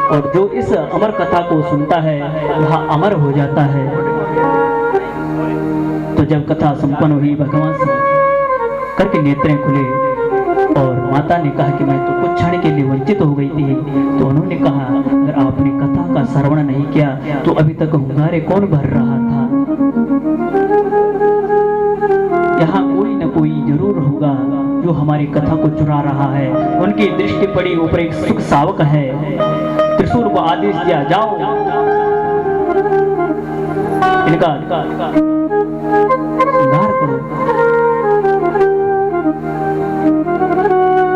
और जो इस अमर कथा को सुनता है वह अमर हो जाता है। तो जब कथा संपन्न हुई, भगवान शंकर के नेत्रें खुले और माता ने कहा कि मैं तो कुछ क्षण के लिए वंचित हो गई थी। तो उन्होंने कहा, अगर आपने कथा का श्रवण नहीं किया तो अभी तक हुंगारे कौन भर रहा था। यहाँ कोई न कोई जरूर होगा जो हमारी कथा को चुरा रहा है। उनकी दृष्टि पड़ी ऊपर एक सुख सावक है। त्रिशूल को आदेश दिया, जाओ इनका श्रृंगार करो।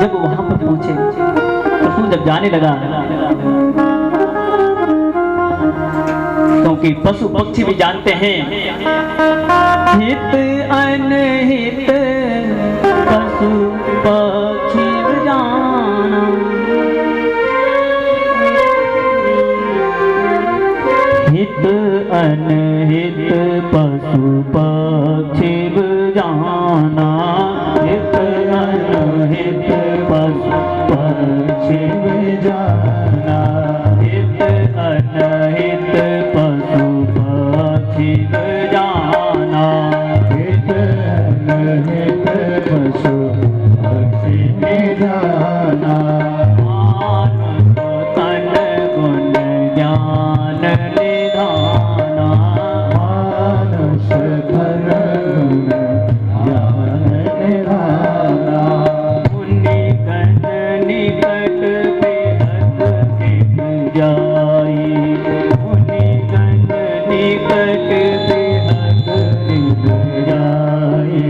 जब वहां पर पहुंचे, त्रिशूल जब जाने लगा, क्योंकि पशु पक्षी भी जानते हैं हित अनहित पशु पक्षी जाना। हित अनहित पशु पक्षी जाना। हित अनहित पशु पक्षी जाना। हित अनहित पशु पक्षी जाना। हित अनहित पशु पक्षी जाना। मानुष तन गुण ज्ञान निधाना। मानुष तन गुण ज्ञान निधाना। मुनि गण निकट बेहद टिक जाई। मुनि गण निकट बेहद टिक जाई।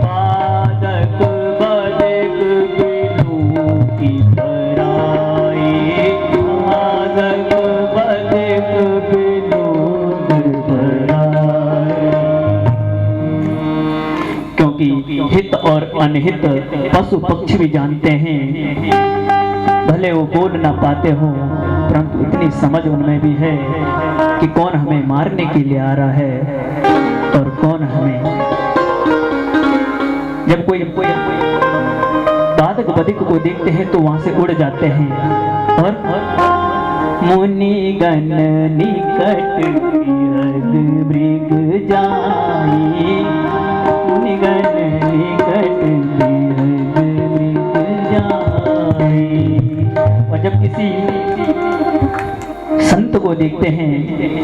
पादक बदक बिनु की पराई। पादक बदक बिनु की पराई। क्योंकि हित और अनहित पशु पक्षी भी जानते हैं, भले वो बोल ना पाते हो परंतु इतनी समझ उनमें भी है कि कौन हमें मारने के लिए आ रहा है और कौन हमें। जब कोई बाधक बधिक को देखते हैं तो वहां से उड़ जाते हैं। और मुनि गण निकट बिहद मृग जाई। मुनि गण निकट बिहद मृग जाई। और जब किसी संत को देखते हैं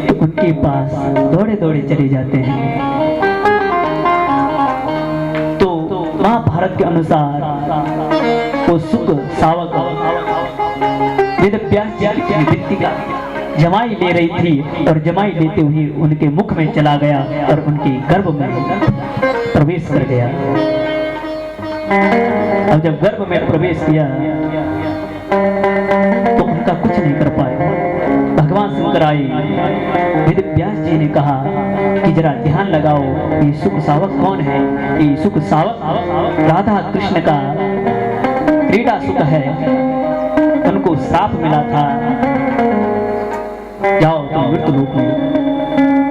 तो उनके पास दौड़े दौड़े चले जाते हैं। तो महाभारत के अनुसार वो सुख सावक वेद व्यास जी की वृत्ति का जमाई ले रही थी और जमाई लेते हुए उनके मुख में चला गया और उनके गर्भ में प्रवेश कर गया। और जब गर्भ में प्रवेश किया तो उनका कुछ नहीं कर पाए। भगवान शंकर आए, वेद व्यास जी ने कहा कि जरा ध्यान लगाओ, ये सुख सावक कौन है। ये सुख सावक राधा कृष्ण का क्रीड़ा सुख है। उनको श्राप मिला था, जाओ तुम मृत्यु लोक में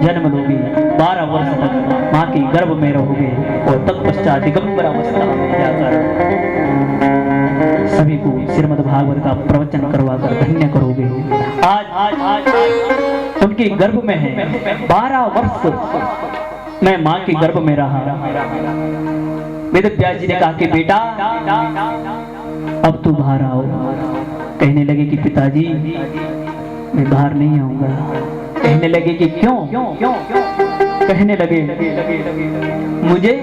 जन्म लोगे, 12 वर्ष तक माँ के गर्भ में रहोगे और तत्पश्चात दिगंबर अवस्था में जाकर सभी को श्रीमद् भागवत का प्रवचन करवाकर धन्य करोगे। आज उनके गर्भ में है, 12 वर्ष मैं माँ के गर्भ में रहा। वेद व्यास जी ने कहा कि बेटा अब तू बाहर आओ। कहने लगे कि पिताजी मैं बाहर नहीं आऊंगा। कहने लगे कि क्यों? कहने लगे मुझे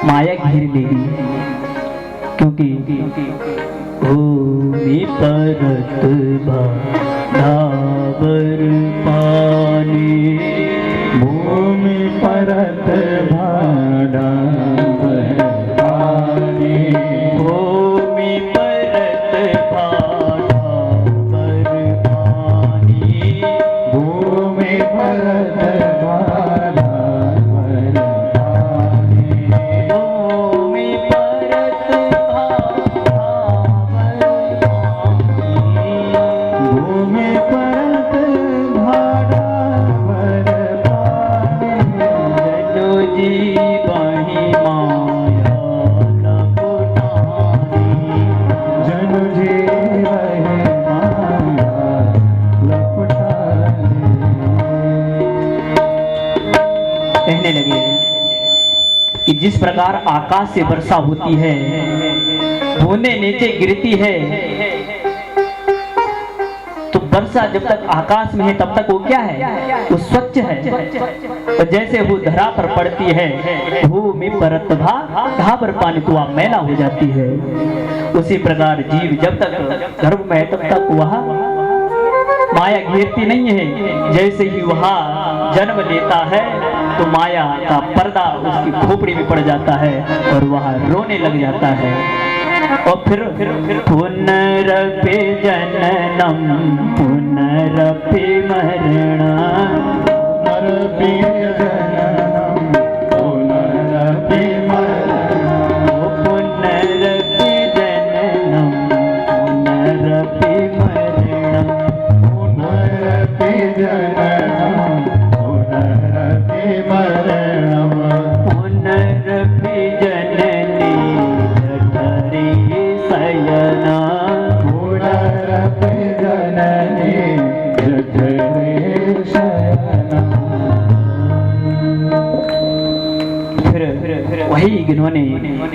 माया घेर लेगी, क्योंकि भूमि परत भावर पानी। भूमि परत भावर पानी। भूमि परत भावर पानी। भूमि परत भावर पानी। भूमि परत भावर पानी। भूमि परत जिस प्रकार आकाश से वर्षा होती है, बूंदें नीचे गिरती है, तो वर्षा जब तक आकाश में है तब तक वो क्या है, वो स्वच्छ है। और जैसे वो धरा पर पड़ती है, भूमि पर घा पर पानी तो वह मैला हो जाती है। उसी प्रकार जीव जब तक गर्भ में है तब तक वह माया घेरती नहीं है। जैसे ही वह जन्म लेता है तो माया का पर्दा उसकी खोपड़ी में पड़ जाता है और वह रोने लग जाता है। और फिर पुनरपि जननम पुनरपि मरणम, पुनरपि जननम पुनरपि मरणम, पुनरपि जननम पुनरपि मरणम, पुनरपि जननम पुनरपि मरणम, पुनरपि जननी जठरे शयना, पुनरपि जननी जठरे शयना। फिर वही गिनौने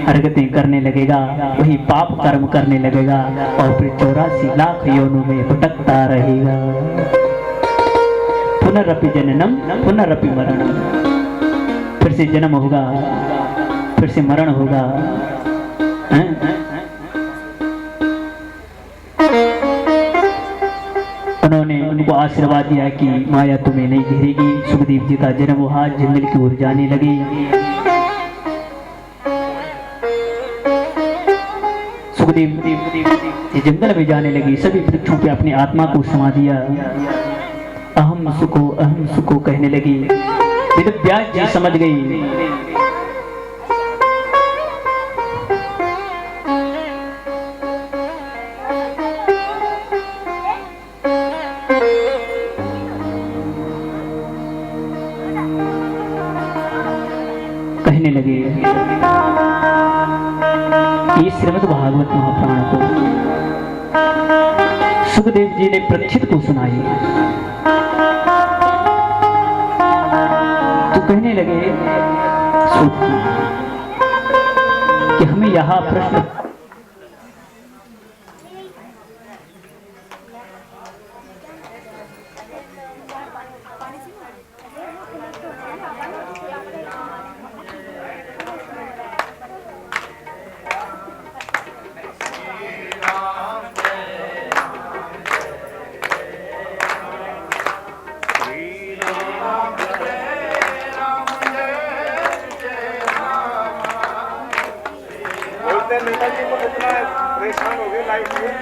हरकतें करने लगेगा, वही पाप कर्म करने लगेगा और फिर 84 लाख योनों में भटकता रहेगा। पुनरपि जननम पुनरपि मरणम, फिर से जन्म होगा, फिर से मरण होगा। उन्होंने उनको आशीर्वाद दिया कि माया तुम्हें नहीं घेरेगी। सुखदेव जी का जन्म हुआ, जंगल की ओर जाने लगे। सुखदेव जी जंगल में जाने लगे, सभी वृक्षों पे अपनी आत्मा को समा दिया। अहम सुखो कहने लगी। वेद व्यास जी समझ गई। कहने लगे कि श्रीमद् भागवत महापुराण को सुखदेव जी ने परीक्षित को सुनाई। तो कहने लगे सूत जी कि हमें यहाँ प्रश्न नेताजी को इतना परेशान हो गए लाइफ में।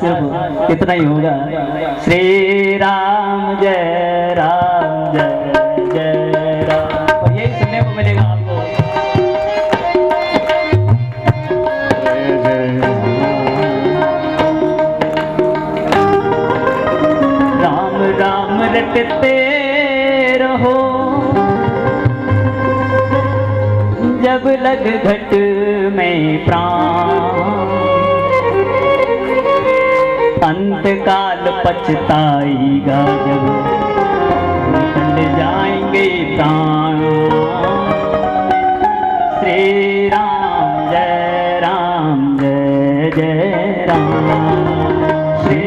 सिर्फ इतना ही होगा। श्री राम जय राम जय जय राम, और यही सुनने को मिलेगा आपको। राम राम रटते रहो, जब लग घट में प्राण, अंत काल पछताएगा जब निकल जाएंगे प्राण। श्री राम जय जय राम, श्री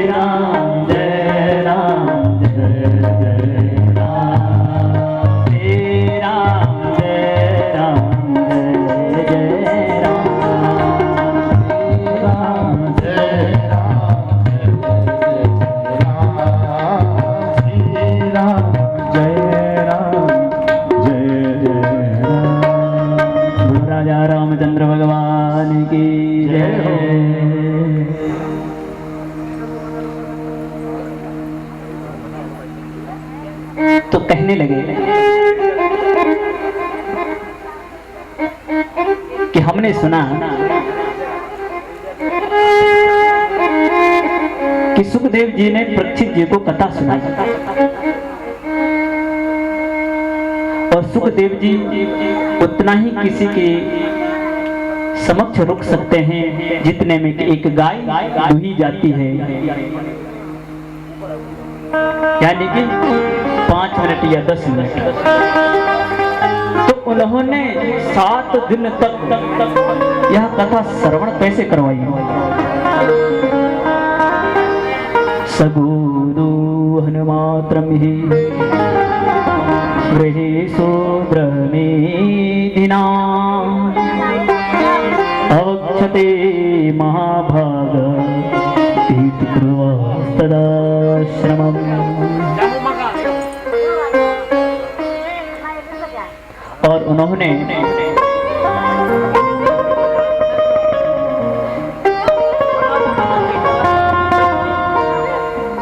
राम जय जय राम, श्री राम जय जय राम, राम जय राम जय राम, कहने लगे कि हमने सुना कि सुखदेव जी ने परीक्षित जी को कथा सुनाई और सुखदेव जी उतना ही किसी के समक्ष रुक सकते हैं जितने में कि एक गाय दुही जाती है, यानी कि 5 मिनट या 10 मिनट। तो उन्होंने 7 दिन तक यह कथा श्रवण कैसे करवाई। सगोदोहन मात्रम ही गृहे शूद्रमेधिना अवक्षते महाभाग इति कुर्वास्तदाश्रमम्। और उन्होंने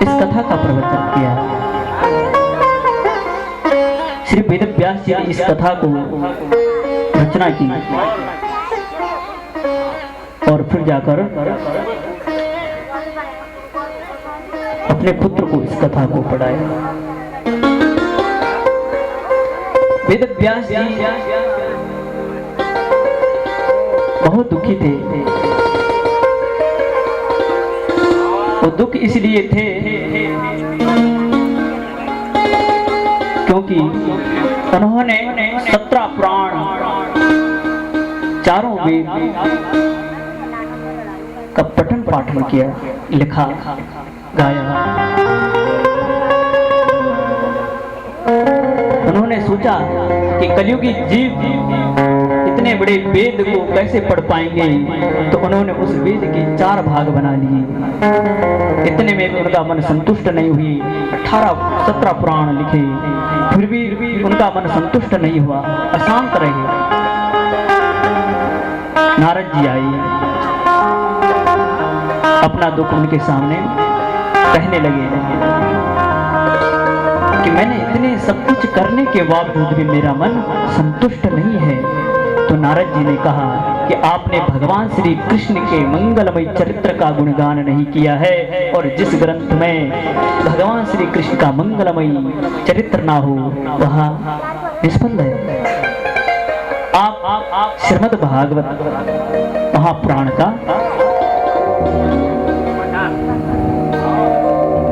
इस कथा का प्रवचन किया। श्री वेद व्यास जी ने इस कथा को रचना की और फिर जाकर अपने पुत्र को इस कथा को पढ़ाया। वेद व्यास जी बहुत दुखी थे। वो दुख इसलिए थे क्योंकि उन्होंने 17 पुराण, चारों वेद का पठन पाठन किया, लिखा, गाया। उन्होंने सोचा कि कलयुगी जीव इतने बड़े वेद को कैसे पढ़ पाएंगे, तो उन्होंने उस वेद के 4 भाग बना लिए। इतने में उनका मन संतुष्ट नहीं हुई। 17 पुराण लिखे, फिर भी उनका मन संतुष्ट नहीं हुआ, अशांत रहे। नारद जी आए, अपना दुख उनके सामने कहने लगे कि मैंने इतने सब कुछ करने के बावजूद भी मेरा मन संतुष्ट नहीं है। तो नारद जी ने कहा कि आपने भगवान श्री कृष्ण के मंगलमय चरित्र का गुणगान नहीं किया है, और जिस ग्रंथ में भगवान श्री कृष्ण का मंगलमय चरित्र ना हो वह निष्फल है। आप श्रीमद् भागवत महापुराण का,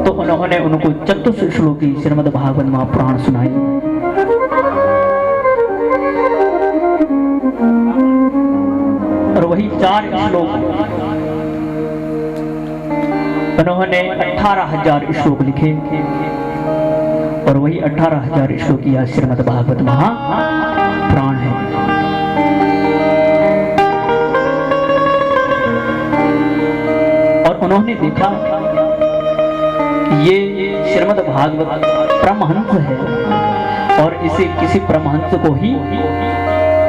तो उन्होंने उनको 34 श्लोकी श्रीमद् भागवत महापुराण सुनाई। और वही 4 श्लोक उन्होंने 18,000 श्लोक लिखे, और वही 18,000 श्लोक यह श्रीमद् भागवत महापुराण है। और उन्होंने देखा ये श्रीमद् भागवत परमहंस है और इसे किसी परमहंस को ही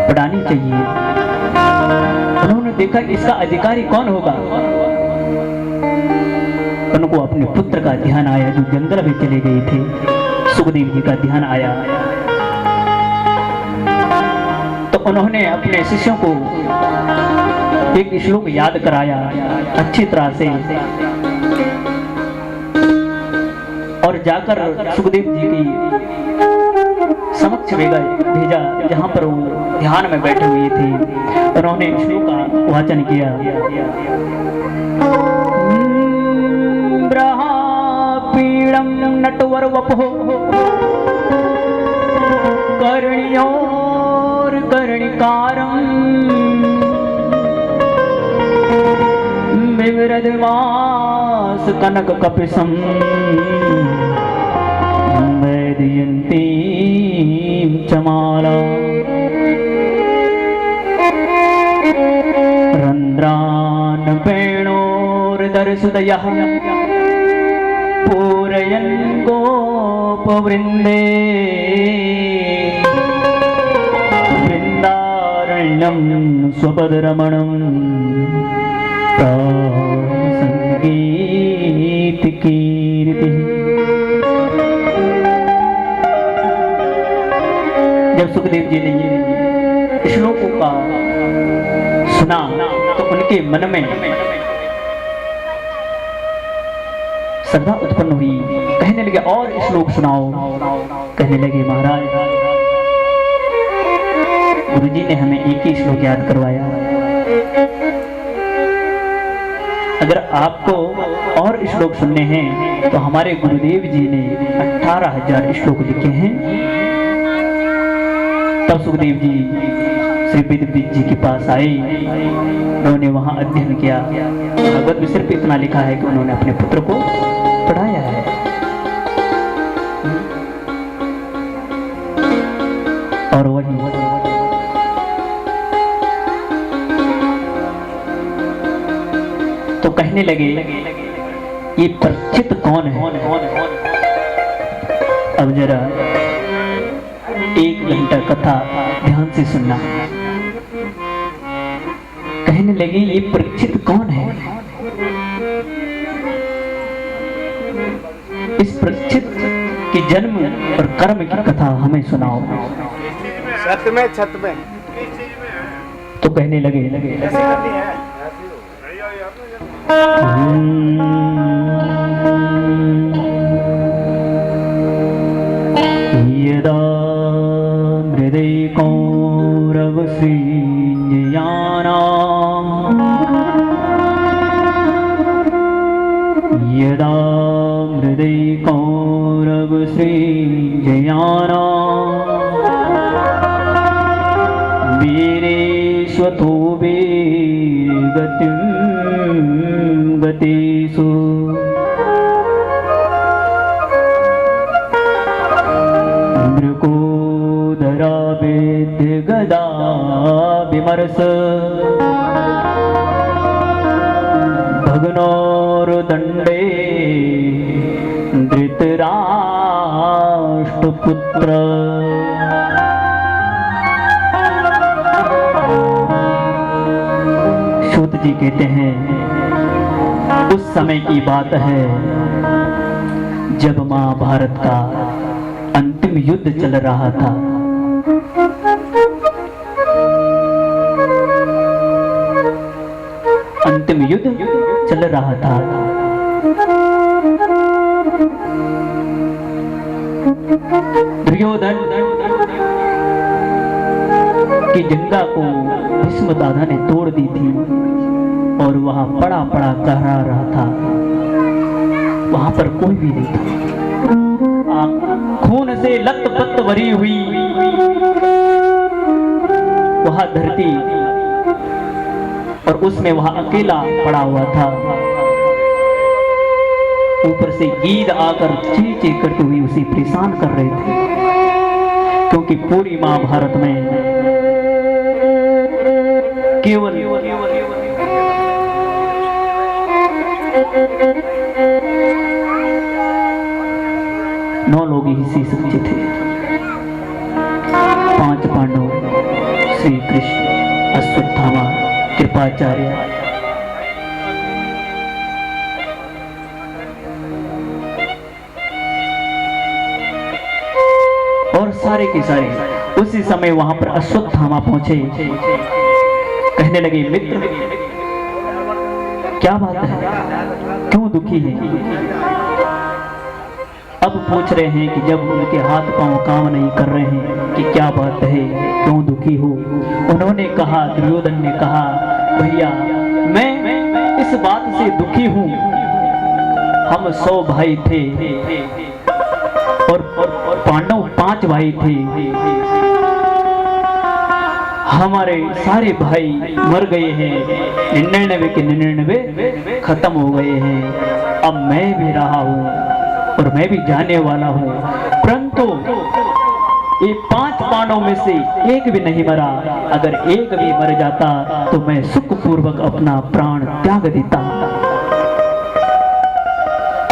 पढ़ानी चाहिए। उन्होंने देखा कि इसका अधिकारी कौन होगा। उनको अपने पुत्र का ध्यान आया जो जंगल में चले गए थे। सुखदेव जी का ध्यान आया, तो उन्होंने अपने शिष्यों को एक श्लोक याद कराया अच्छी तरह से, और जाकर सुखदेव जी की समक्ष भेजा जहां पर वो ध्यान में बैठे हुए थे। उन्होंने श्लोक का वाचन किया। पीड़म नटवर वपो कर्णियोर कर्णिकारम विवरदवास कनक कपिसम वैदयन्ती चमाला रंद्रान वेणोर्दर्शुदयः पूरयन् गोपवृन्दे वृन्दारण्यं स्वपदरमणं संगीतकीर्तिः। जब सुखदेव जी ने ये श्लोकों का सुना तो उनके मन में श्रद्धा उत्पन्न हुई। कहने लगे और श्लोक सुनाओ। कहने लगे महाराज गुरुजी ने हमें एक ही श्लोक याद करवाया, अगर आपको और श्लोक सुनने हैं तो हमारे गुरुदेव जी ने 18,000 श्लोक लिखे हैं। तब सुखदेव जी श्री विद्यापति जी के पास आए, उन्होंने वहां अध्ययन किया। भगवत में सिर्फ इतना लिखा है कि उन्होंने अपने पुत्र को पढ़ाया है। और वही तो कहने लगे ये परीक्षित कौन है। अब जरा 1 घंटा कथा ध्यान से सुनना। कहने लगे ये परीक्षित कौन है। इस परीक्षित के जन्म और कर्म की कथा हमें सुनाओ। छत में छत में तो कहने लगे ऐसी करनी है। यदा हृदय कौरव श्रीयाना यदा हृदय कौरव श्रीजयाना वीरेश्वतो वीरगतिं गतेषु मृकोदरा वेद्य गदा विमर्श भग्नोर्दण्डे धृतराष्ट्रपुत्र सूत जी कहते हैं उस समय की बात है जब महाभारत का अंतिम युद्ध चल रहा था। अंतिम युद्ध चल रहा था। दुर्योधन की जंगा को भीष्म दादा ने तोड़ दी थी और वहां पड़ा पड़ा कहरा रहा था। वहां पर कोई भी नहीं था। खून से लथपथ भरी हुई वह धरती और उसमें वह अकेला पड़ा हुआ था। ऊपर से गीद आकर ची ची करते हुए उसे परेशान कर रहे थे, क्योंकि पूरी महाभारत में केवल नौ लोग ही सी सच्चे थे। 5 पांडव, श्री कृष्ण, अश्वत्थामा, कृपाचार्य, और सारे के सारे। उसी समय वहां पर अश्वत्थामा पहुंचे। कहने लगे मित्र क्या बात है, क्यों दुखी है। अब पूछ रहे हैं कि जब उनके हाथ पांव काम नहीं कर रहे हैं कि क्या बात है, क्यों दुखी हो। उन्होंने कहा, दुर्योधन ने कहा, भैया मैं इस बात से दुखी हूं, हम 100 भाई थे और पांडव 5 भाई थे। हमारे सारे भाई मर गए हैं, 99 के 99 खत्म हो गए हैं। अब मैं भी रहा हूं और मैं भी जाने वाला हूं, परंतु ये 5 पांडवों में से एक भी नहीं मरा। अगर एक भी मर जाता तो मैं सुखपूर्वक अपना प्राण त्याग देता।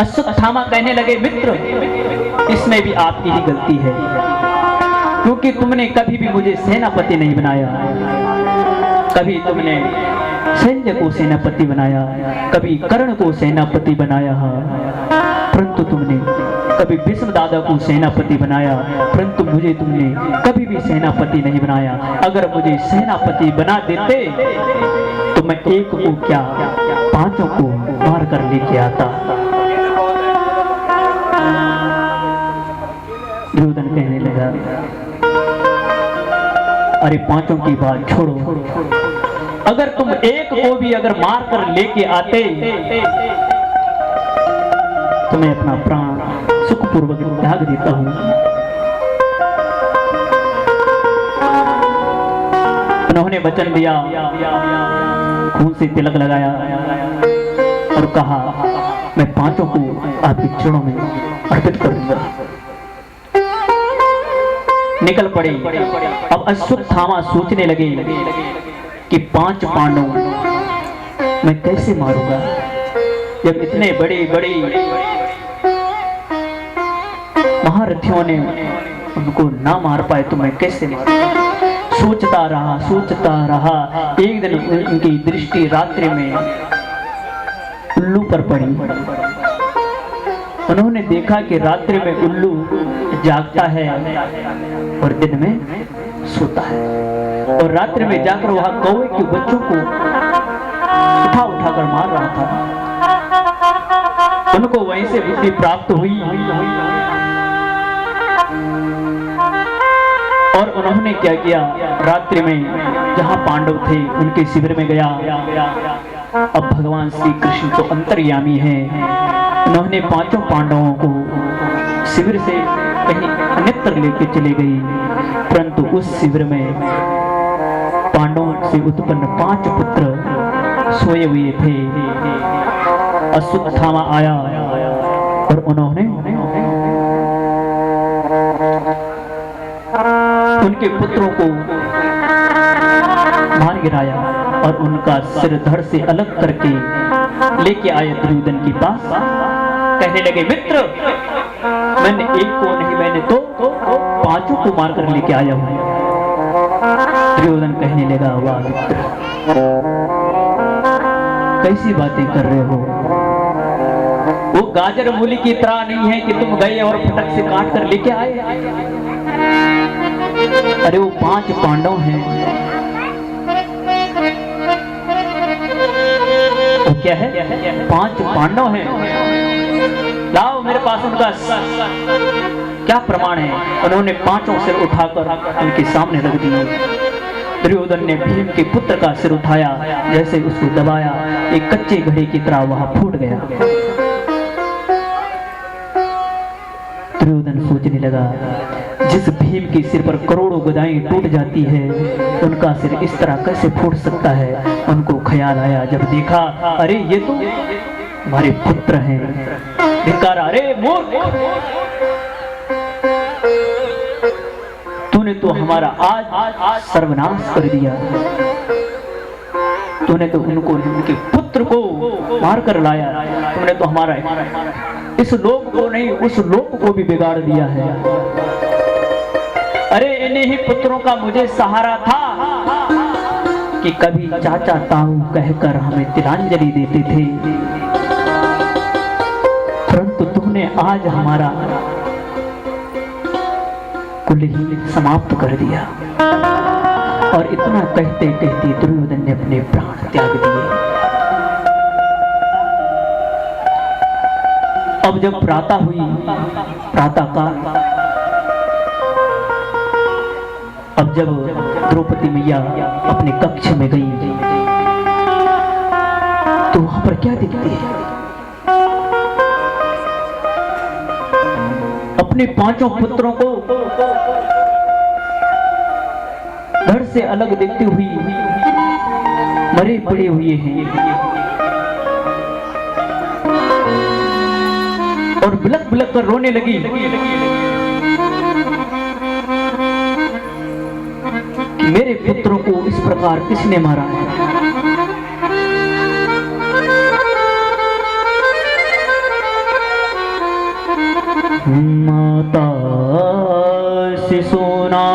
अश्वत्थामा कहने लगे मित्र इसमें भी आपकी ही गलती है, क्योंकि तुमने कभी भी मुझे सेनापति नहीं बनाया। कभी तुमने शल्य को सेनापति बनाया, कभी कर्ण को सेनापति बनाया। परंतु तुमने कभी भीष्म दादा को सेनापति बनाया, परंतु मुझे तुमने कभी भी सेनापति नहीं बनाया। अगर मुझे सेनापति बना देते तो मैं एक को क्या 5 को मार कर लेके आता। दुर्योधन कहने लगा, अरे 5 की बात छोड़ो, अगर तुम एक को भी अगर मार कर लेके आते तो मैं अपना प्राण सुखपूर्वक त्याग देता हूं। उन्होंने वचन दिया, खून से तिलक लगाया और कहा, मैं 5 को आपके चरणों में अर्पित करूंगा। निकल पड़े। अब अश्वत्थामा सोचने लगे कि 5 पांडव मैं कैसे मारूंगा, जब इतने बड़े बड़े महारथियों ने उनको ना मार पाए तो मैं कैसे मारूंगा। सोचता रहा। एक दिन उनकी दृष्टि रात्रि में उल्लू पर पड़ी। उन्होंने देखा कि रात्रि में उल्लू जागता है और दिन में सोता है, और रात्रि में जाकर वहां कौवे के बच्चों को उठा कर मार रहा था। उनको वहीं से बुद्धि प्राप्त हुई और उन्होंने क्या किया, रात्रि में जहां पांडव थे उनके शिविर में गया। अब भगवान श्री कृष्ण तो अंतर्यामी हैं। उन्होंने 5 पांडवों को शिविर से कहीं अन्यत्र लेके चले गई, परंतु उस शिविर में पांडवों से उत्पन्न 5 पुत्र सोए हुए थे। अश्वत्थामा आया और उन्होंने उनके पुत्रों को मार गिराया और उनका सिर धड़ से अलग करके लेके आए दुर्योधन के पास। कहने लगे, मित्र, मैंने एक को नहीं, मैंने तो 5 को मारकर लेके आया हूं। दुर्योधन कहने लगा, वाह मित्र, कैसी बातें कर रहे हो। वो गाजर मूली की तरह नहीं है कि तुम गए और फटक से काट कर लेके आए। अरे वो 5 पांडव हैं। वो क्या है? 5 पांडव हैं। लाओ मेरे पास उनका क्या प्रमाण है। उन्होंने 5 सिर उठाकर उनके सामने रख दिए। दुर्योधन ने भीम के पुत्र का सिर उठाया, जैसे उसको दबाया, एक कच्चे घड़े की तरह वहां फूट गया। दुर्योधन सोचने लगा, जिस भीम के सिर पर करोड़ों गदाएं टूट जाती है, उनका सिर इस तरह कैसे फूट सकता है। उनको ख्याल आया, जब देखा, अरे ये तो हमारे पुत्र हैं। धिक्कार, अरे मूर्ख, तूने तो हमारा आज सर्वनाश कर दिया। तूने तो उनके पुत्र को मार कर लाया। तुमने तो हमारा इस लोक को नहीं, उस लोक को भी बिगाड़ दिया है। अरे इन्हीं ही पुत्रों का मुझे सहारा था कि कभी चाचा ताऊ कहकर हमें तिलांजलि देते थे, परंतु तुमने आज हमारा कुल ही समाप्त कर दिया। और इतना कहते कहते दुर्योधन ने अपने प्राण त्याग दिए। अब जब प्रातः हुई, प्रातः काल, अब जब द्रौपदी मैया अपने कक्ष में गई तो वहां पर क्या दिखती है? अपने 5 पुत्रों को घर से अलग देखती हुई मरे पड़े हुए हैं और बिलक बिलक कर रोने लगी कि मेरे पुत्रों को इस प्रकार किसने मारा है। माता शिशूना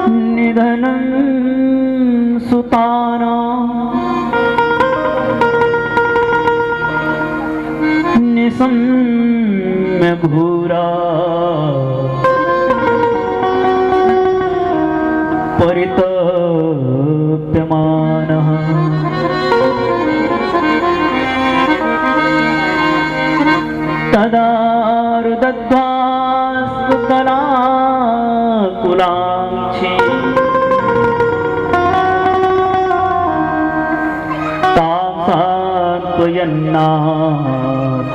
निधनं सुताना निसम्य घूरा परितप्यमानः तदा रुदध्वा सुकलाकुलाक्षी तां सान्त्वयन्ना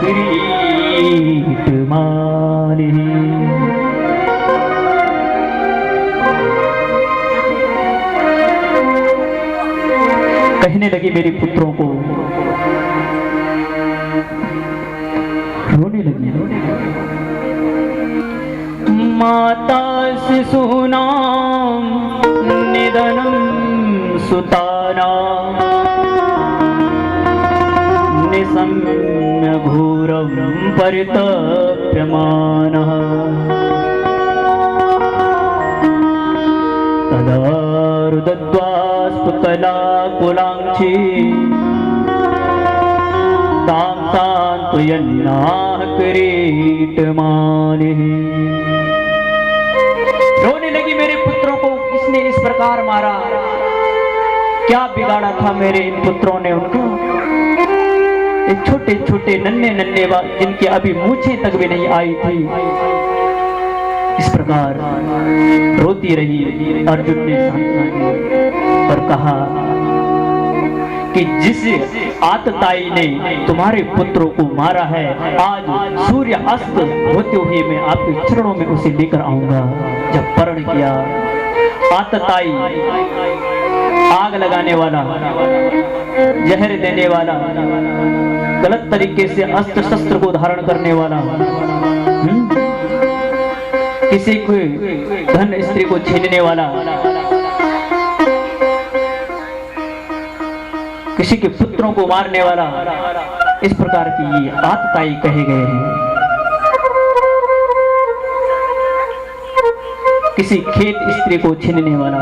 किरीटमालिः। कहने लगी मेरे पुत्रों को, रोने लगी। माता शिशूनां निधनं सुतानां निसम्य घोरं परितप्यमानः तदा रुदध्वा स्फुटलाकुलाक्षी तां सान्त्वयन्नाः किरीटमालिः। रोने लगी मेरे पुत्रों को किसने इस प्रकार मारा, क्या बिगाड़ा था मेरे इन पुत्रों ने उनको। एक छोटे छोटे नन्हे नन्हे जिनकी अभी मूछें तक भी नहीं आई थी, इस प्रकार रोती रही। अर्जुन ने सांत्वना दी और कहा कि जिस आतताई ने तुम्हारे पुत्रों को मारा है, आज सूर्य अस्त होते हुए मैं आपके चरणों में उसे लेकर आऊंगा। जब परण किया, आतताई आग लगाने वाला, जहर देने वाला, गलत तरीके से अस्त्र शस्त्र को धारण करने वाला, किसी को धन स्त्री को छीनने वाला, किसी के पुत्रों को मारने वाला, इस प्रकार की ये आतताई कहे गए हैं। किसी खेत स्त्री को छीनने वाला,